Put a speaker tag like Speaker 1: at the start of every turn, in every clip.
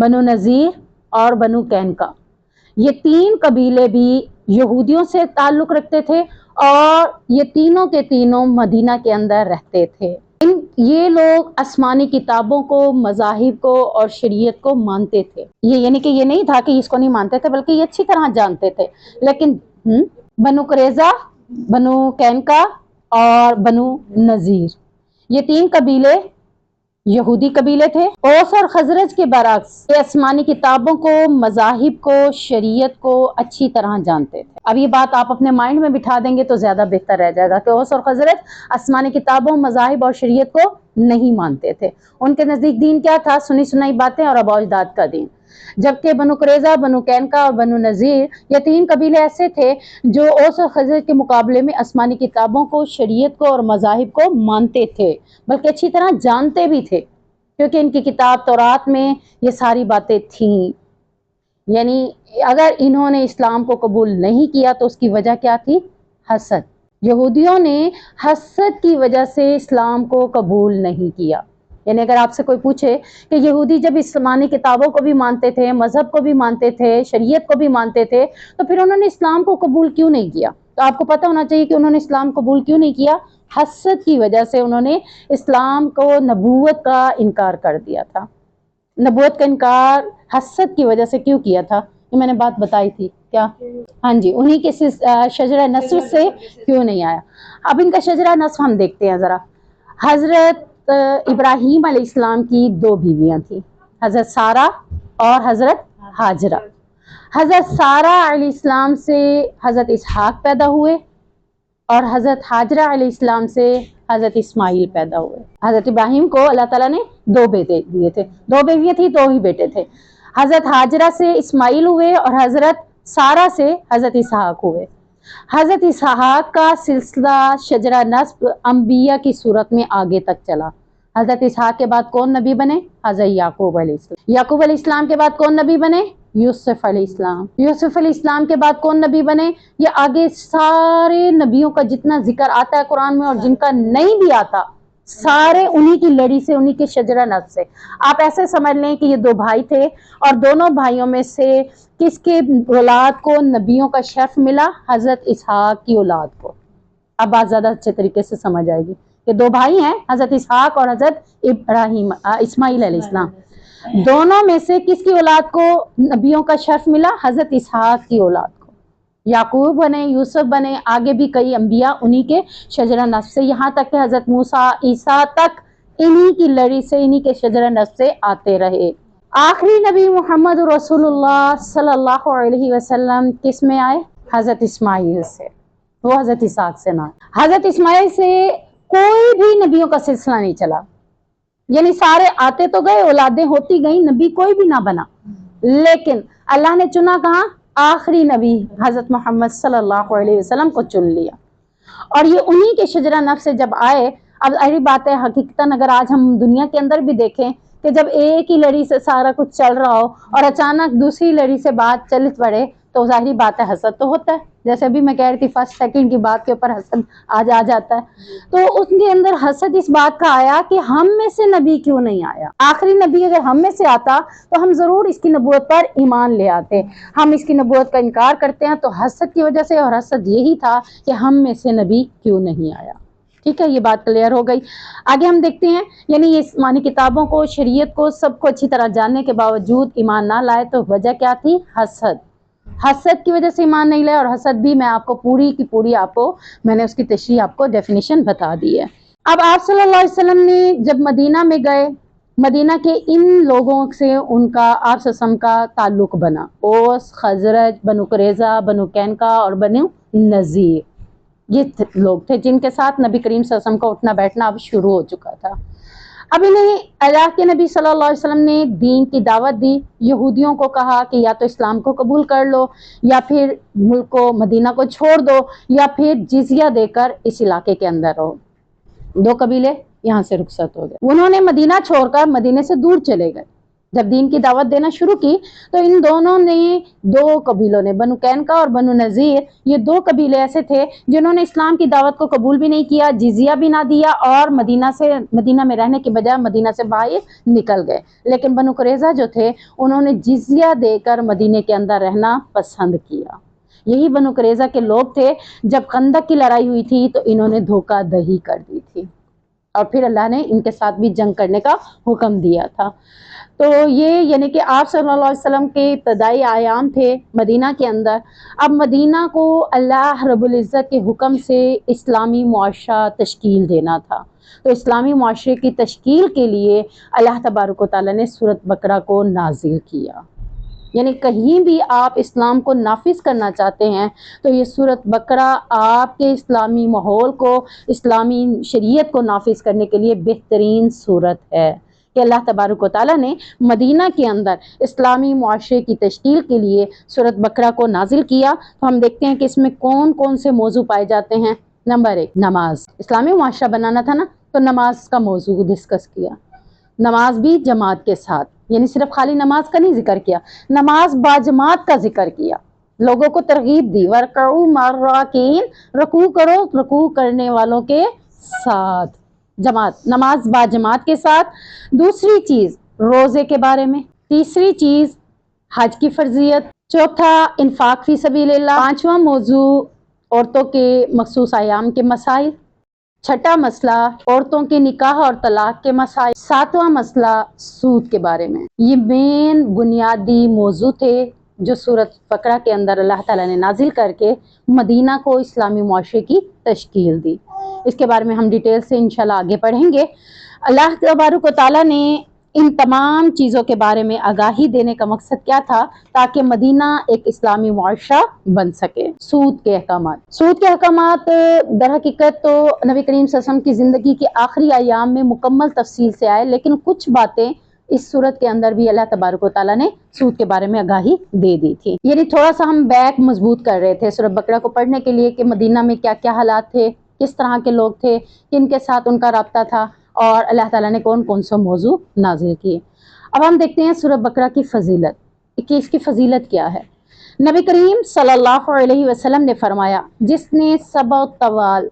Speaker 1: بنو نذیر اور بنو قینقاع، یہ تین قبیلے بھی یہودیوں سے تعلق رکھتے تھے اور یہ تینوں کے تینوں مدینہ کے اندر رہتے تھے۔ یہ لوگ آسمانی کتابوں کو، مذاہب کو اور شریعت کو مانتے تھے۔ یہ یعنی کہ یہ نہیں تھا کہ اس کو نہیں مانتے تھے، بلکہ یہ اچھی طرح جانتے تھے۔ لیکن بنو قریظہ، بنو قینقاع اور بنو نذیر، یہ تین قبیلے یہودی قبیلے تھے۔ اوس اور خزرج کے برعکس یہ آسمانی کتابوں کو، مذاہب کو، شریعت کو اچھی طرح جانتے تھے۔ اب یہ بات آپ اپنے مائنڈ میں بٹھا دیں گے تو زیادہ بہتر رہ جائے گا کہ اوس اور خزرج آسمانی کتابوں، مذاہب اور شریعت کو نہیں مانتے تھے۔ ان کے نزدیک دین کیا تھا؟ سنی سنائی باتیں اور آباء و اجداد کا دین۔ جبکہ بنو قریظہ، بنو قینقاع اور بنو نذیر یہ تین قبیلے ایسے تھے جو اوس اور خزرج کے مقابلے میں آسمانی کتابوں کو، شریعت کو اور مذاہب کو مانتے تھے، بلکہ اچھی طرح جانتے بھی تھے، کیونکہ ان کی کتاب تورات میں یہ ساری باتیں تھیں۔ یعنی اگر انہوں نے اسلام کو قبول نہیں کیا تو اس کی وجہ کیا تھی؟ حسد۔ یہودیوں نے حسد کی وجہ سے اسلام کو قبول نہیں کیا۔ یعنی اگر آپ سے کوئی پوچھے کہ یہودی جب آسمانی کتابوں کو بھی مانتے تھے، مذہب کو بھی مانتے تھے، شریعت کو بھی مانتے تھے، تو پھر انہوں نے اسلام کو قبول کیوں نہیں کیا؟ تو آپ کو پتہ ہونا چاہیے کہ انہوں نے اسلام قبول کیوں نہیں کیا۔ حسد کی وجہ سے انہوں نے اسلام کو، نبوت کا انکار کر دیا تھا۔ نبوت کا انکار حسد کی وجہ سے کیوں کیا تھا؟ یہ میں نے بات بتائی تھی کیا؟ ہاں جی، انہی کے شجرہ نصب سے کیوں نہیں آیا۔ اب ان کا شجرہ نصب ہم دیکھتے ہیں ذرا۔ حضرت ابراہیم علیہ السلام کی دو بیویاں تھیں، حضرت سارہ اور حضرت ہاجرہ۔ حضرت سارہ علیہ السلام سے حضرت اسحاق پیدا ہوئے اور حضرت ہاجرہ علیہ السلام سے حضرت اسماعیل پیدا ہوئے۔ حضرت ابراہیم کو اللہ تعالیٰ نے دو بیٹے دیے تھے، دو بیویاں تھیں، دو ہی بیٹے تھے۔ حضرت ہاجرہ سے اسماعیل ہوئے اور حضرت سارہ سے حضرت اسحاق ہوئے۔ حضرت اسحاق کا سلسلہ شجرہ نسب انبیاء کی صورت میں آگے تک چلا۔ حضرت اسحاق کے بعد کون نبی بنے؟ حضرت یعقوب علیہ السلام۔ یعقوب علیہ السلام کے بعد کون نبی بنے؟ یوسف علیہ السلام۔ یوسف علیہ السلام کے بعد کون نبی بنے؟ یہ آگے سارے نبیوں کا جتنا ذکر آتا ہے قرآن میں اور جن کا نہیں بھی آتا، سارے انہی کی لڑی سے، انہی کے شجرہ نسب سے۔ آپ ایسے سمجھ لیں کہ یہ دو بھائی تھے اور دونوں بھائیوں میں سے کس کے اولاد کو نبیوں کا شرف ملا؟ حضرت اسحاق کی اولاد کو۔ اب بات زیادہ اچھے طریقے سے سمجھ آئے گی کہ دو بھائی ہیں، حضرت اسحاق اور حضرت اسماعیل علیہ السلام۔ دونوں میں سے کس کی اولاد کو نبیوں کا شرف ملا؟ حضرت اسحاق کی اولاد کو۔ یعقوب بنے، یوسف بنے، آگے بھی کئی انبیاء انہی کے شجرہ نسب سے، یہاں تک کہ حضرت موسیٰ، عیسیٰ تک انہی کی لڑی سے، انہی کے شجرہ نسب سے آتے رہے۔ آخری نبی محمد رسول اللہ صلی اللہ علیہ وسلم کس میں آئے؟ حضرت اسماعیل سے، وہ حضرت اسحاق سے نہ۔ حضرت اسماعیل سے کوئی بھی نبیوں کا سلسلہ نہیں چلا، یعنی سارے آتے تو گئے، اولادیں ہوتی گئیں، نبی کوئی بھی نہ بنا، لیکن اللہ نے چنا کہاں؟ آخری نبی حضرت محمد صلی اللہ علیہ وسلم کو چن لیا، اور یہ انہی کے شجرہ نسب سے جب آئے۔ اب ایسی بات ہے، حقیقتاً اگر آج ہم دنیا کے اندر بھی دیکھیں کہ جب ایک ہی لڑی سے سارا کچھ چل رہا ہو اور اچانک دوسری لڑی سے بات چل پڑے تو ظاہری بات ہے حسد تو ہوتا ہے۔ جیسے ابھی میں کہہ رہی تھی فرسٹ سیکنڈ کی بات کے اوپر حسد آج آ جاتا ہے، تو اس کے اندر حسد اس بات کا آیا کہ ہم میں سے نبی کیوں نہیں آیا؟ آخری نبی اگر ہم میں سے آتا تو ہم ضرور اس کی نبوت پر ایمان لے آتے، ہم اس کی نبوت کا انکار کرتے ہیں۔ تو حسد کی وجہ سے، اور حسد یہی تھا کہ ہم میں سے نبی کیوں نہیں آیا۔ ٹھیک ہے، یہ بات کلیئر ہو گئی۔ آگے ہم دیکھتے ہیں، یعنی یہ آسمانی کتابوں کو، شریعت کو، سب کو اچھی طرح جاننے کے باوجود ایمان نہ لائے، تو وجہ کیا تھی؟ حسد۔ حسد کی وجہ سے ایمان نہیں لائے، اور حسد بھی میں آپ کو پوری کی پوری میں نے اس کی تشریح آپ کو ڈیفینیشن بتا دی ہے۔ اب آپ صلی اللہ علیہ وسلم نے جب مدینہ میں گئے، مدینہ کے ان لوگوں سے ان کا آپ وسلم کا تعلق بنا، اوس، خزرج، بنو قریظہ، بنو قینقاع اور بنو نذیر، یہ لوگ تھے جن کے ساتھ نبی کریم صلی اللہ علیہ وسلم کا اٹھنا بیٹھنا اب شروع ہو چکا تھا۔ اب انہیں اللہ کے نبی صلی اللہ علیہ وسلم نے دین کی دعوت دی، یہودیوں کو کہا کہ یا تو اسلام کو قبول کر لو، یا پھر ملک کو، مدینہ کو چھوڑ دو، یا پھر جزیہ دے کر اس علاقے کے اندر رہو۔ دو قبیلے یہاں سے رخصت ہو گئے، انہوں نے مدینہ چھوڑ کر مدینے سے دور چلے گئے، جب دین کی دعوت دینا شروع کی تو ان دونوں نے، دو قبیلوں نے، بنو قینقاع اور بنو نذیر، یہ دو قبیلے ایسے تھے جنہوں نے اسلام کی دعوت کو قبول بھی نہیں کیا، جزیہ بھی نہ دیا، اور مدینہ میں رہنے کے بجائے مدینہ سے باہر نکل گئے۔ لیکن بنو قریظہ جو تھے انہوں نے جزیہ دے کر مدینے کے اندر رہنا پسند کیا۔ یہی بنو قریظہ کے لوگ تھے، جب خندق کی لڑائی ہوئی تھی تو انہوں نے دھوکہ دہی کر دی تھی، اور پھر اللہ نے ان کے ساتھ بھی جنگ کرنے کا حکم دیا تھا۔ تو یہ یعنی کہ آپ صلی اللہ علیہ وسلم کے ابتدائی ایام تھے مدینہ کے اندر۔ اب مدینہ کو اللہ رب العزت کے حکم سے اسلامی معاشرہ تشکیل دینا تھا، تو اسلامی معاشرے کی تشکیل کے لیے اللہ تبارک و تعالیٰ نے سورۃ بقرہ کو نازل کیا۔ یعنی کہیں بھی آپ اسلام کو نافذ کرنا چاہتے ہیں تو یہ سورۃ بقرہ آپ کے اسلامی ماحول کو، اسلامی شریعت کو نافذ کرنے کے لیے بہترین صورت ہے کہ اللہ تبارک و تعالیٰ نے مدینہ کے اندر اسلامی معاشرے کی تشکیل کے لیے سورۃ بقرہ کو نازل کیا۔ تو ہم دیکھتے ہیں کہ اس میں کون کون سے موضوع پائے جاتے ہیں۔ نمبر 1، نماز۔ اسلامی معاشرہ بنانا تھا نا، تو نماز کا موضوع ڈسکس کیا۔ نماز بھی جماعت کے ساتھ، یعنی صرف خالی نماز کا نہیں ذکر کیا، نماز باجماعت کا ذکر کیا، لوگوں کو ترغیب دی، وَارْكَعُوا مَعَ الرَّاكِعِينَ، رکوع کرنے والوں کے ساتھ، جماعت، نماز باجماعت کے ساتھ۔ دوسری چیز روزے کے بارے میں، تیسری چیز حج کی فرضیت، چوتھا انفاق فی سبیل اللہ، پانچواں موضوع عورتوں کے مخصوص ایام کے مسائل، چھٹا مسئلہ عورتوں کے نکاح اور طلاق کے مسائل، ساتواں مسئلہ سود کے بارے میں۔ یہ مین بنیادی موضوع تھے جو سورۃ بقرہ کے اندر اللہ تعالیٰ نے نازل کر کے مدینہ کو اسلامی معاشرے کی تشکیل دی۔ اس کے بارے میں ہم ڈیٹیل سے انشاءاللہ آگے پڑھیں گے۔ اللہ تبارک و تعالیٰ نے ان تمام چیزوں کے بارے میں آگاہی دینے کا مقصد کیا تھا؟ تاکہ مدینہ ایک اسلامی معاشرہ بن سکے۔ سود کے احکامات در حقیقت تو نبی کریم صلی اللہ علیہ وسلم کی زندگی کے آخری ایام میں مکمل تفصیل سے آئے، لیکن کچھ باتیں اس صورت کے اندر بھی اللہ تبارک و تعالیٰ نے سود کے بارے میں آگاہی دے دی تھی۔ یعنی تھوڑا سا ہم بیک مضبوط کر رہے تھے سورۃ بقرہ کو پڑھنے کے لیے کہ مدینہ میں کیا کیا حالات تھے، کس طرح کے لوگ تھے، کن کے ساتھ ان کا رابطہ تھا، اور اللہ تعالیٰ نے کون کون سا موضوع نازل کیے۔ اب ہم دیکھتے ہیں سورۃ بقرہ کی فضیلت، کہ اس کی فضیلت کیا ہے۔ نبی کریم صلی اللہ علیہ وسلم نے فرمایا، جس نے 7 طوال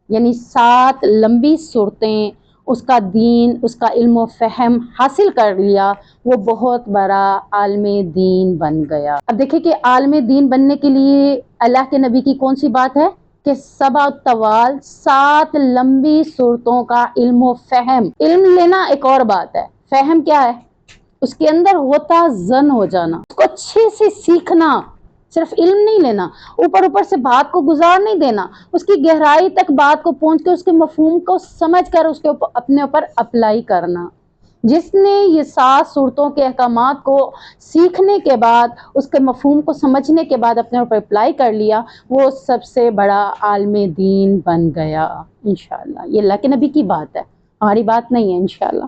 Speaker 1: یعنی 7 لمبی صورتیں اس کا دین، اس کا علم و فہم حاصل کر لیا، وہ بہت بڑا عالم دین بن گیا۔ اب دیکھیں کہ عالم دین بننے کے لیے اللہ کے نبی کی کون سی بات ہے کہ 7 طوال، 7 لمبی صورتوں کا علم و فہم۔ علم لینا ایک اور بات ہے، فہم کیا ہے؟ اس کے اندر غوطہ زن ہو جانا، اس کو اچھے سے سیکھنا، صرف علم نہیں لینا، اوپر سے بات کو گزار نہیں دینا، اس کی گہرائی تک بات کو پہنچ کے اس کے مفہوم کو سمجھ کر اس کے اپنے اوپر اپلائی کرنا۔ جس نے یہ 7 صورتوں کے احکامات کو سیکھنے کے بعد، اس کے مفہوم کو سمجھنے کے بعد اپنے اوپر اپلائی کر لیا، وہ سب سے بڑا عالم دین بن گیا انشاءاللہ۔ یہ اللہ کے نبی کی بات ہے، ہماری بات نہیں ہے انشاءاللہ۔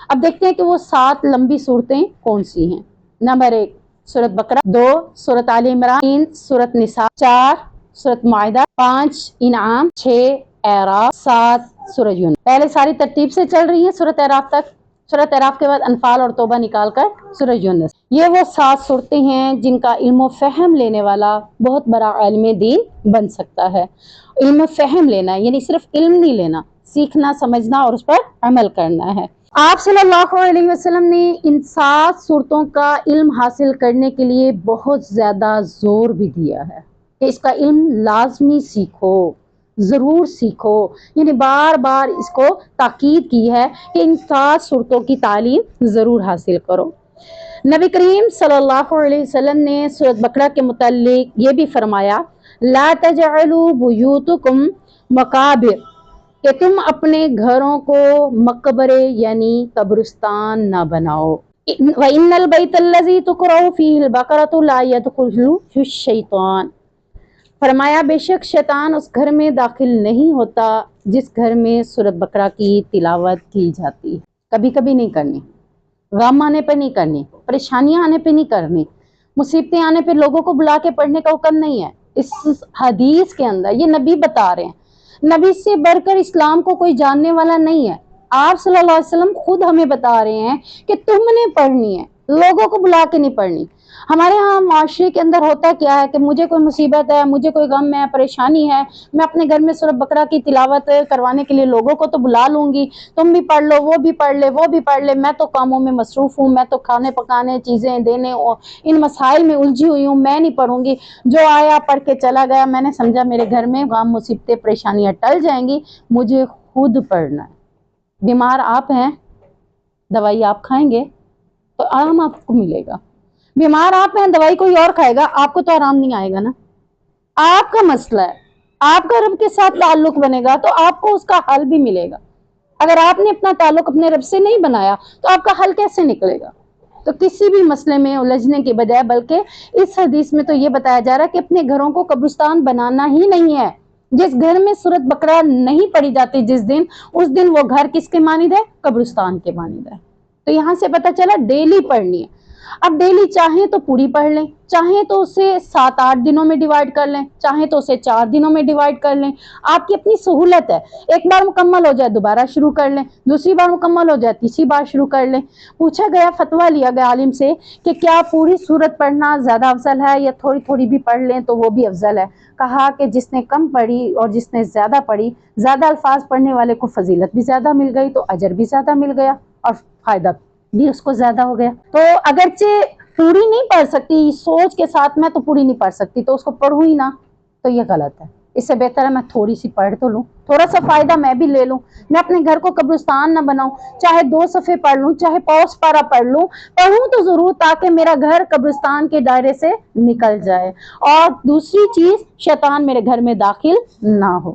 Speaker 1: اب دیکھتے ہیں کہ وہ 7 لمبی صورتیں کون سی ہیں۔ نمبر 1 سورۃ بقرہ، 2 سورۃ آل عمران، 3 سورۃ نساء، 4 سورۃ مائدہ، 5 انعام، 6 اعراف، 7 سورۃ یونس۔ پہلے ساری ترتیب سے چل رہی ہے سورۃ اعراف تک، سورۃ اعراف کے بعد انفال اور توبہ نکال کر سورۃ یونس۔ یہ وہ 7 صورتیں ہیں جن کا علم و فہم لینے والا بہت بڑا عالم دین بن سکتا ہے۔ علم و فہم لینا ہے، یعنی صرف علم نہیں لینا، سیکھنا، سمجھنا اور اس پر عمل کرنا ہے۔ آپ صلی اللہ علیہ وسلم نے ان 7 صورتوں کا علم حاصل کرنے کے لیے بہت زیادہ زور بھی دیا ہے کہ اس کا علم لازمی سیکھو، ضرور سیکھو، یعنی بار بار اس کو تاکید کی ہے کہ ان 7 صورتوں کی تعلیم ضرور حاصل کرو۔ نبی کریم صلی اللہ علیہ وسلم نے سورۃ بقرہ کے متعلق یہ بھی فرمایا، لا تجعلوا بیوتکم مقابر، کہ تم اپنے گھروں کو مقبرے یعنی قبرستان نہ بناؤ۔ وَإِنَّ الْبَيْتَ الَّذِي تُقْرَأُ فِيهِ الْبَقَرَةُ لَا يَدْخُلُهُ الشَّيْطَانُ، فرمایا بے شک شیطان اس گھر میں داخل نہیں ہوتا جس گھر میں سورۃ بقرہ کی تلاوت کی جاتی ہے۔ کبھی کبھی نہیں کرنی، غم آنے پہ نہیں کرنی، پریشانیاں آنے پہ نہیں کرنی، مصیبتیں آنے پہ لوگوں کو بلا کے پڑھنے کا حکم نہیں ہے۔ اس حدیث کے اندر یہ نبی بتا رہے ہیں، نبی سے بڑھ کر اسلام کو کوئی جاننے والا نہیں ہے۔ آپ صلی اللہ علیہ وسلم خود ہمیں بتا رہے ہیں کہ تم نے پڑھنی ہے، لوگوں کو بلا کے نہیں پڑھنی۔ ہمارے ہاں معاشرے کے اندر ہوتا کیا ہے کہ مجھے کوئی مصیبت ہے، مجھے کوئی غم ہے، پریشانی ہے، میں اپنے گھر میں سورۃ بقرہ کی تلاوت کروانے کے لیے لوگوں کو تو بلا لوں گی، تم بھی پڑھ لو، وہ بھی پڑھ لے، وہ بھی پڑھ لے، میں تو کاموں میں مصروف ہوں، میں تو کھانے پکانے، چیزیں دینے، ان مسائل میں الجھی ہوئی ہوں، میں نہیں پڑھوں گی، جو آیا پڑھ کے چلا گیا، میں نے سمجھا میرے گھر میں غم مصیبتیں پریشانیاں ٹل جائیں گی، مجھے خود پڑھنا ہے۔ بیمار آپ ہیں، دوائی آپ کھائیں گے تو آرام آپ کو ملے گا، بیمار آپ ہیں، دوائی کوئی اور کھائے گا، آپ کو تو آرام نہیں آئے گا نا۔ آپ کا مسئلہ ہے، آپ کا رب کے ساتھ تعلق بنے گا تو آپ کو اس کا حل بھی ملے گا۔ اگر آپ نے اپنا تعلق اپنے رب سے نہیں بنایا تو آپ کا حل کیسے نکلے گا؟ تو کسی بھی مسئلے میں الجھنے کے بجائے، بلکہ اس حدیث میں تو یہ بتایا جا رہا ہے کہ اپنے گھروں کو قبرستان بنانا ہی نہیں ہے۔ جس گھر میں سورۃ بقرہ نہیں پڑھی جاتی جس دن، اس دن وہ گھر کس کے مانند ہے؟ قبرستان کے مانند ہے۔ تو یہاں سے پتہ چلا ڈیلی پڑھنی ہے۔ اب ڈیلی چاہیں تو پوری پڑھ لیں، چاہیں تو اسے 7-8 دنوں میں ڈیوائیڈ کر لیں، چاہیں تو اسے 4 دنوں میں ڈیوائیڈ کر لیں، آپ کی اپنی سہولت ہے۔ ایک بار مکمل ہو جائے دوبارہ شروع کر لیں، دوسری بار مکمل ہو جائے تیسری بار شروع کر لیں۔ پوچھا گیا، فتویٰ لیا گیا عالم سے کہ کیا پوری سورت پڑھنا زیادہ افضل ہے یا تھوڑی تھوڑی بھی پڑھ لیں تو وہ بھی افضل ہے؟ کہا کہ جس نے کم پڑھی اور جس نے زیادہ پڑھی، زیادہ الفاظ پڑھنے والے کو فضیلت بھی زیادہ مل گئی تو اجر بھی زیادہ مل گیا اور فائدہ بھی اس کو زیادہ ہو گیا۔ تو اگرچہ پوری نہیں پڑھ سکتی، سوچ کے ساتھ میں تو پوری نہیں پڑھ سکتی تو اس کو پڑھوں ہی نہ، تو یہ غلط ہے۔ اس سے بہتر ہے میں تھوڑی سی پڑھ تو لوں، تھوڑا سا فائدہ میں بھی لے لوں، میں اپنے گھر کو قبرستان نہ بناؤں، چاہے 2 صفحے پڑھ لوں، چاہے پوس پارا پڑھ لوں، پڑھوں تو ضرور تاکہ میرا گھر قبرستان کے دائرے سے نکل جائے۔ اور دوسری چیز، شیطان میرے گھر میں داخل نہ ہو۔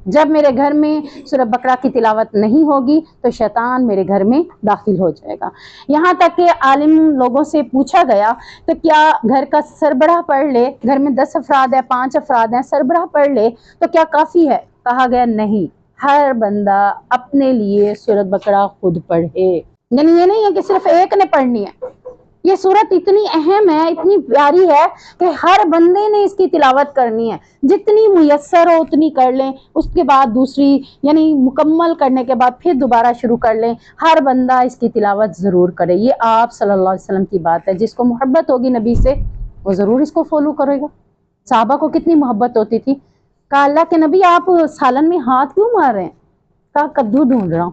Speaker 1: جب میرے گھر میں سورۃ بقرہ کی تلاوت نہیں ہوگی تو شیطان میرے گھر میں داخل ہو جائے گا۔ یہاں تک کہ عالم لوگوں سے پوچھا گیا تو کیا گھر کا سربراہ پڑھ لے، گھر میں 10 افراد ہیں، 5 افراد ہیں، سربراہ پڑھ لے تو کیا کافی ہے؟ کہا گیا نہیں، ہر بندہ اپنے لیے سورۃ بقرہ خود پڑھے، یعنی یہ نہیں ہے کہ صرف ایک نے پڑھنی ہے۔ یہ سورت اتنی اہم ہے، اتنی پیاری ہے کہ ہر بندے نے اس کی تلاوت کرنی ہے، جتنی میسر ہو اتنی کر لیں، اس کے بعد دوسری، یعنی مکمل کرنے کے بعد پھر دوبارہ شروع کر لیں، ہر بندہ اس کی تلاوت ضرور کرے۔ یہ آپ صلی اللہ علیہ وسلم کی بات ہے، جس کو محبت ہوگی نبی سے وہ ضرور اس کو فالو کرے گا۔ صحابہ کو کتنی محبت ہوتی تھی، کہا اللہ کے نبی آپ سالن میں ہاتھ کیوں مار رہے ہیں؟ کہا کدو ڈھونڈ رہا ہوں۔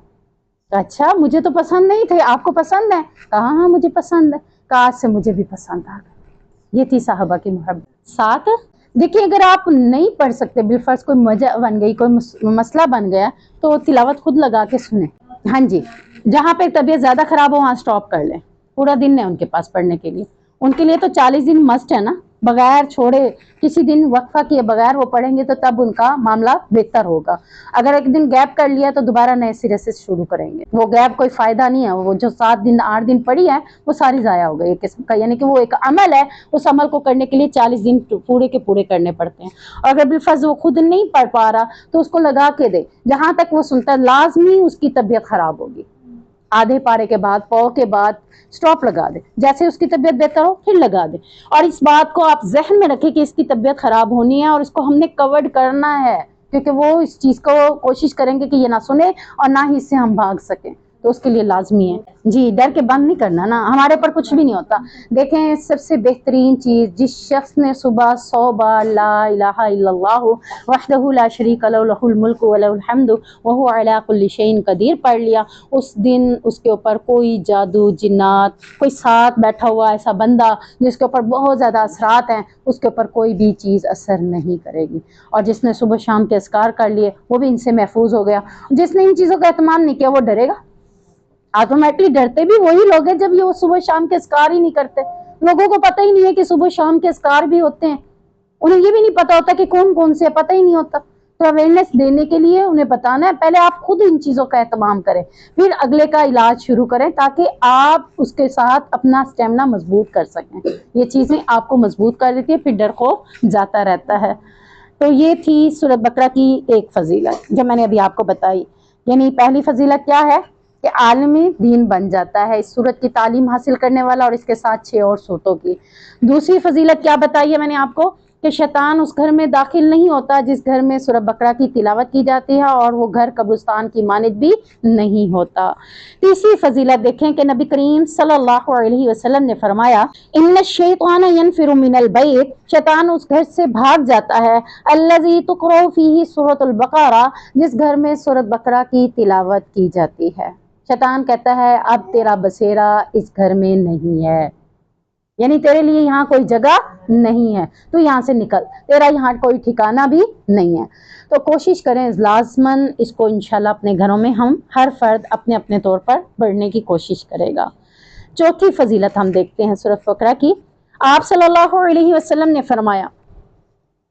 Speaker 1: اچھا مجھے تو پسند نہیں تھے، آپ کو پسند ہے؟ کہا ہاں مجھے پسند ہے۔ کہا آج سے مجھے بھی پسند آ گیا۔ یہ تھی صحابہ کی محبت۔ ساتھ دیکھیں، اگر آپ نہیں پڑھ سکتے، بالفرض کوئی وجہ بن گئی، کوئی مسئلہ بن گیا تو تلاوت خود لگا کے سنیں۔ ہاں جی، جہاں پہ طبیعت زیادہ خراب ہو وہاں سٹاپ کر لیں، پورا دن ہے ان کے پاس پڑھنے کے لیے، ان کے لیے تو 40 دن مسٹ ہے نا، بغیر چھوڑے کسی دن وقفہ کیے بغیر وہ پڑھیں گے تو تب ان کا معاملہ بہتر ہوگا۔ اگر ایک دن گیپ کر لیا تو دوبارہ نئے سرے سے شروع کریں گے، وہ گیپ کوئی فائدہ نہیں ہے، وہ جو 7 دن 8 دن پڑھی ہے وہ ساری ضائع ہو گئی ایک قسم کا، یعنی کہ وہ ایک عمل ہے، اس عمل کو کرنے کے لیے 40 دن پورے کے پورے کرنے پڑتے ہیں۔ اور اگر بالفرض وہ خود نہیں پڑھ پا رہا تو اس کو لگا کے دے، جہاں تک وہ سنتا ہے، لازمی اس کی طبیعت خراب ہوگی، آدھے پارے کے بعد، پاؤ کے بعد سٹاپ لگا دے، جیسے اس کی طبیعت بہتر ہو پھر لگا دے۔ اور اس بات کو آپ ذہن میں رکھیں کہ اس کی طبیعت خراب ہونی ہے اور اس کو ہم نے کورڈ کرنا ہے، کیونکہ وہ اس چیز کو کوشش کریں گے کہ یہ نہ سنے اور نہ ہی اس سے ہم بھاگ سکیں، تو اس کے لیے لازمی ہے۔ جی ڈر کے بند نہیں کرنا نا، ہمارے پر کچھ بھی نہیں ہوتا۔ دیکھیں سب سے بہترین چیز، جس شخص نے صبح 100 بار لا الہ الا اللہ وحدہ لا شریک لہ لہ الملک ولہ الحمد وہو علی کل شیء قدیر پڑھ لیا، اس دن اس کے اوپر کوئی جادو جنات، کوئی ساتھ بیٹھا ہوا ایسا بندہ جس کے اوپر بہت زیادہ اثرات ہیں، اس کے اوپر کوئی بھی چیز اثر نہیں کرے گی۔ اور جس نے صبح شام کے اذکار کر لیے وہ بھی ان سے محفوظ ہو گیا۔ جس نے ان چیزوں کا اہتمام نہیں کیا وہ ڈرے گا، آٹومیٹکلی ڈرتے بھی وہی لوگ ہیں جب یہ صبح شام کے اذکار ہی نہیں کرتے۔ لوگوں کو پتہ ہی نہیں ہے کہ صبح شام کے اذکار بھی ہوتے ہیں، انہیں یہ بھی نہیں پتا ہوتا کہ کون کون سے، پتہ ہی نہیں ہوتا۔ تو اویئرنیس دینے کے لیے انہیں بتانا ہے، پہلے آپ خود ان چیزوں کا اہتمام کریں، پھر اگلے کا علاج شروع کریں تاکہ آپ اس کے ساتھ اپنا اسٹیمنا مضبوط کر سکیں۔ یہ چیزیں آپ کو مضبوط کر دیتی ہے، پھر ڈر خوف جاتا رہتا ہے۔ تو یہ تھی سورۃ بقرہ کی ایک فضیلت جو میں نے ابھی آپ کو بتائی۔ یعنی پہلی فضیلت کیا ہے کہ عالم دین بن جاتا ہے اس سورت کی تعلیم حاصل کرنے والا، اور اس کے ساتھ 6 اور صورتوں کی۔ دوسری فضیلت کیا بتائی ہے میں نے آپ کو کہ شیطان اس گھر میں داخل نہیں ہوتا جس گھر میں سورہ بقرہ کی تلاوت کی جاتی ہے، اور وہ گھر قبرستان کی مانند بھی نہیں ہوتا۔ تیسری فضیلت دیکھیں کہ نبی کریم صلی اللہ علیہ وسلم نے فرمایا ان الشیطان ینفر من البیت، شیطان اس گھر سے بھاگ جاتا ہے الذی تقرأ فیہ سورۃ البقرہ، جس گھر میں سورۃ بقرہ کی تلاوت کی جاتی ہے۔ شیطان کہتا ہے اب تیرا بسیرا اس گھر میں نہیں ہے، یعنی تیرے لیے یہاں کوئی جگہ نہیں ہے، تو یہاں سے نکل، تیرا یہاں کوئی ٹھکانہ بھی نہیں ہے۔ تو کوشش کریں لازماً اس کو انشاءاللہ اپنے گھروں میں ہم ہر فرد اپنے اپنے طور پر پڑھنے کی کوشش کرے گا۔ چوتھی فضیلت ہم دیکھتے ہیں سورۃ بقرہ کی۔ آپ صلی اللہ علیہ وسلم نے فرمایا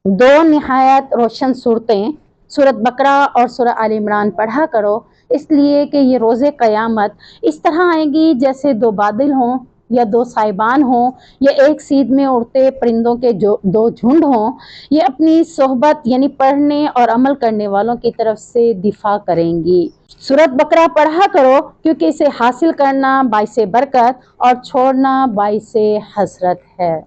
Speaker 1: دو نہایت روشن صورتیں سورۃ بقرہ اور سورہ آل عمران پڑھا کرو، اس لیے کہ یہ روز قیامت اس طرح آئیں گی جیسے دو بادل ہوں یا دو سائبان ہوں یا ایک سیدھ میں اڑتے پرندوں کے دو جھنڈ ہوں، یہ اپنی صحبت یعنی پڑھنے اور عمل کرنے والوں کی طرف سے دفاع کریں گی۔ سورۃ بقرہ پڑھا کرو کیونکہ اسے حاصل کرنا باعث برکت اور چھوڑنا باعث حسرت ہے۔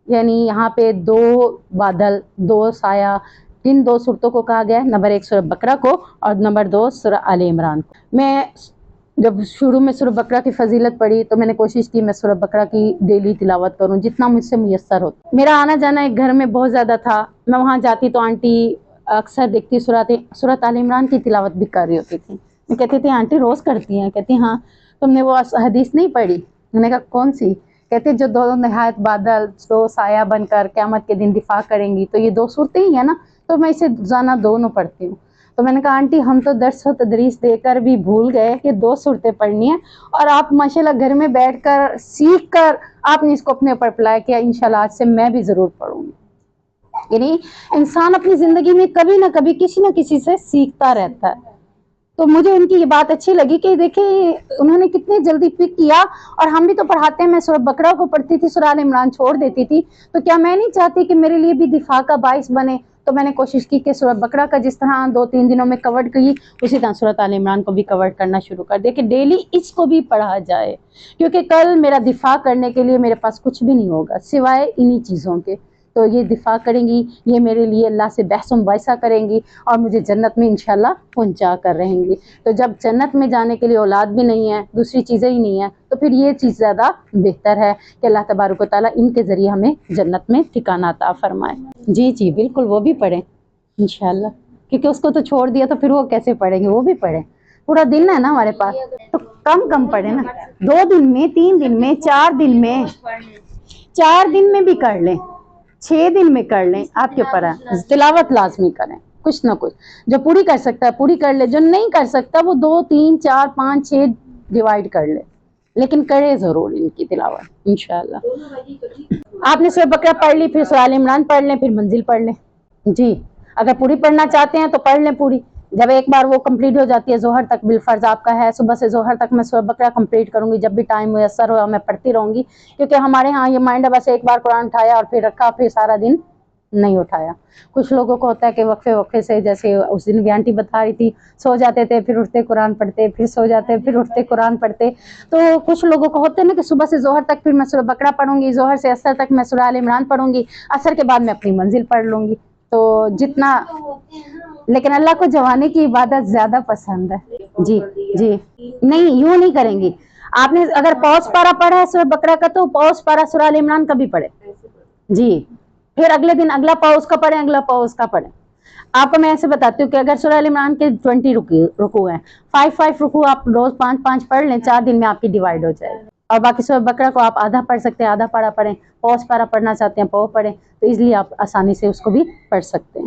Speaker 1: یعنی یہاں پہ دو بادل، دو سایہ، کن دو صورتوں کو کہا گیا ہے؟ نمبر 1 سورۃ بقرہ کو اور نمبر 2 سورہ آل عمران کو۔ میں جب شروع میں سورۃ بقرہ کی فضیلت پڑھی تو میں نے کوشش کی میں سورۃ بقرہ کی ڈیلی تلاوت کروں جتنا مجھ سے میسر ہوتا۔ میرا آنا جانا ایک گھر میں بہت زیادہ تھا، میں وہاں جاتی تو آنٹی اکثر دیکھتی سورۃ آل عمران کی تلاوت بھی کر رہی ہوتی تھی۔ میں کہتی تھی آنٹی روز کرتی ہیں؟ کہتی ہاں۔ تم نے وہ حدیث نہیں پڑھی؟ میں نے کہا کون سی؟ کہتے جو دو نہایت بادل دو سایہ بن کر قیامت کے دن دفاع کریں گی، تو یہ دو صورتیں ہی ہیں نا، تو میں اسے روزانہ دونوں پڑھتی ہوں۔ تو میں نے کہا آنٹی ہم تو درس و تدریس دے کر بھی بھول گئے کہ دو صورتیں پڑھنی ہیں، اور آپ ماشاءاللہ گھر میں بیٹھ کر سیکھ کر آپ نے اس کو اپنے اوپر اپلائی کیا، انشاءاللہ آج سے میں بھی ضرور پڑھوں گی۔ یعنی انسان اپنی زندگی میں کبھی نہ کبھی کسی نہ کسی سے سیکھتا رہتا ہے۔ تو مجھے ان کی یہ بات اچھی لگی کہ دیکھیں انہوں نے کتنی جلدی پک کیا، اور ہم بھی تو پڑھاتے ہیں، میں سورۃ بقرہ کو پڑھتی تھی، سورہ آل عمران چھوڑ دیتی تھی، تو کیا میں نہیں چاہتی کہ میرے لیے بھی دفاع کا باعث بنے؟ تو میں نے کوشش کی کہ سورۃ بقرہ کا جس طرح 2-3 دنوں میں کور کی، اسی طرح سورۃ آل عمران کو بھی کور کرنا شروع کر دے کہ ڈیلی اس کو بھی پڑھا جائے، کیونکہ کل میرا دفاع کرنے کے لیے میرے پاس کچھ بھی نہیں ہوگا سوائے انہی چیزوں کے۔ تو یہ دفاع کریں گی، یہ میرے لیے اللہ سے بحث و مباحثہ کریں گی، اور مجھے جنت میں انشاءاللہ پہنچا کر رہیں گی۔ تو جب جنت میں جانے کے لیے اولاد بھی نہیں ہے، دوسری چیزیں ہی نہیں ہیں، تو پھر یہ چیز زیادہ بہتر ہے کہ اللہ تبارک و تعالیٰ ان کے ذریعے ہمیں جنت میں ٹھکانہ عطا فرمائے۔ جی جی بالکل، وہ بھی پڑھیں انشاءاللہ، کیونکہ اس کو تو چھوڑ دیا تو پھر وہ کیسے پڑھیں گے؟ وہ بھی پڑھیں، پورا دن ہے نا ہمارے پاس، تو کم پڑھیں نا، 2 دن میں، 3 دن میں، 4 دن میں، 4 دن میں بھی کر لیں، 6 دن میں کر لیں، آپ کے اوپر ہے۔ تلاوت لازمی کریں، کچھ نہ کچھ، جو پوری کر سکتا ہے پوری کر لے، جو نہیں کر سکتا وہ 2 3 4 5 6 ڈیوائیڈ کر لے، لیکن کرے ضرور ان کی تلاوت انشاءاللہ۔ آپ نے سورۃ بقرہ پڑھ لی، پھر سورہ آل عمران پڑھ لیں، پھر منزل پڑھ لیں۔ جی اگر پوری پڑھنا چاہتے ہیں تو پڑھ لیں پوری، جب ایک بار وہ کمپلیٹ ہو جاتی ہے، ظہر تک بالفرض آپ کا ہے، صبح سے ظہر تک میں سورۃ بقرہ کمپلیٹ کروں گی، جب بھی ٹائم میسر ہوا میں پڑھتی رہوں گی، کیونکہ ہمارے ہاں یہ مائنڈ ہے بس ایک بار قرآن اٹھایا اور پھر رکھا، پھر سارا دن نہیں اٹھایا۔ کچھ لوگوں کو ہوتا ہے کہ وقفے سے، جیسے اس دن بھی آنٹی بتا رہی تھی، سو جاتے تھے پھر اٹھتے قرآن پڑھتے، پھر سو جاتے پھر اٹھتے قرآن پڑھتے، تو کچھ لوگوں کو ہوتا ہے نا کہ صبح سے ظہر تک پھر میں سورۃ بقرہ پڑھوں گی، ظہر سے عصر تک میں سورہ آل عمران پڑھوں گی، عصر کے بعد میں اپنی منزل پڑھ لوں گی۔ تو جتنا، لیکن اللہ کو جوانے کی عبادت زیادہ پسند ہے۔ جی جی نہیں، یوں نہیں کریں گی آپ نے، اگر پوز پارا پڑھا ہے سورۃ بقرہ کا تو پوز پارا سورہ آل عمران کا بھی پڑھے، جی پھر اگلے دن اگلا پاؤ اس کا پڑھیں، اگلا پاؤ اس کا پڑھیں۔ آپ کو میں ایسے بتاتی ہوں کہ اگر سورہ آل عمران کے 20 رکوع ہیں، 5 رکوع آپ روز 5 پڑھ لیں، 4 دن میں آپ کی ڈیوائیڈ ہو جائے، اور باقی سورۃ بقرہ کو آپ آدھا پڑھ سکتے ہیں، آدھا پارا پڑھیں، پوز پارا پڑھنا چاہتے ہیں پاؤ پڑھیں، تو ایزیلی آپ آسانی سے اس کو بھی پڑھ سکتے ہیں۔